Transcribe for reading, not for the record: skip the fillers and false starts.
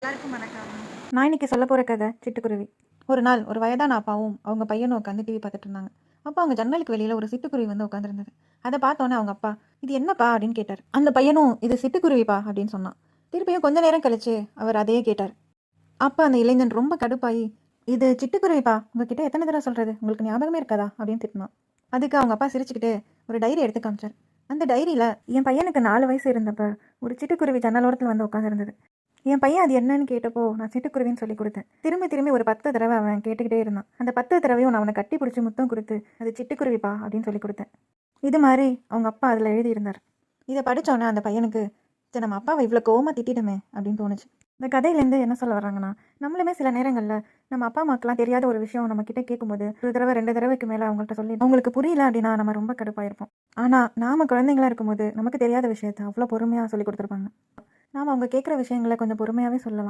எல்லாருக்கும் வணக்கம். நான் இன்னைக்கு சொல்ல போகிற கதை சிட்டுக்குருவி. ஒரு நாள் ஒரு வயதான அப்பாவும் அவங்க பையனும் உட்காந்து டிவி பார்த்துட்டு இருந்தாங்க. அப்போ அவங்க ஜன்னலுக்கு வெளியில் ஒரு சிட்டுக்குருவி வந்து உட்காந்துருந்தது. அதை பார்த்தோன்னே அவங்க அப்பா, இது என்னப்பா அப்படின்னு கேட்டார். அந்த பையனும், இது சிட்டுக்குருவிப்பா அப்படின்னு சொன்னான். திருப்பியும் கொஞ்ச நேரம் கழிச்சு அவர் அதையே கேட்டார். அப்போ அந்த இளைஞன் ரொம்ப கடுப்பாயி, இது சிட்டுக்குருவிப்பா, உங்ககிட்ட எத்தனை தடவை சொல்கிறது, உங்களுக்கு ஞாபகமே இருக்காதா அப்படின்னு திட்டினான். அதுக்கு அவங்க அப்பா சிரிச்சுக்கிட்டு ஒரு டைரி எடுத்து காமிச்சார். அந்த டைரியில் என் பையனுக்கு 4 வயசு இருந்தப்ப ஒரு சிட்டுக்குருவி ஜன்னலோரத்தில் வந்து உட்காந்துருந்தது. என் பையன் அது என்னன்னு கேட்டப்போ நான் சிட்டுக்குருவின்னு சொல்லி கொடுத்தேன். திரும்பி திரும்பி ஒரு 10 தடவை அவன் கேட்டுக்கிட்டே இருந்தான். அந்த 10 தடவையும் நான் அவனை கட்டி பிடிச்சி முத்தம் கொடுத்து, அது சிட்டுக்குருவிப்பா அப்படின்னு சொல்லி கொடுத்தேன். இது மாதிரி அவங்க அப்பா அதில் எழுதியிருந்தார். இதை படித்தோன்னே அந்த பையனுக்கு, சரி நம்ம அப்பாவை இவ்வளோ கோவமாக திட்டிடுமே அப்படின்னு தோணுச்சு. இந்த கதையிலேருந்து என்ன சொல்ல வர்றாங்கன்னா, நம்மளுமே சில நேரங்களில் நம்ம அப்பா அம்மாக்கெல்லாம் தெரியாத ஒரு விஷயம் நம்ம கிட்டே கேட்கும்போது ஒரு தடவை 2 தடவைக்கு மேலே அவங்கள்ட்ட சொல்லி அவங்களுக்கு புரியல அப்படின்னா நம்ம ரொம்ப கடுப்பாயிருப்போம். ஆனால் நாம் குழந்தைங்களா இருக்கும்போது நமக்கு தெரியாத விஷயத்தை அவ்வளோ பொறுமையாக சொல்லி கொடுத்துருப்பாங்க. நாம் அவங்க கேட்குற விஷயங்களை கொஞ்சம் பொறுமையாகவே சொல்லலாம்.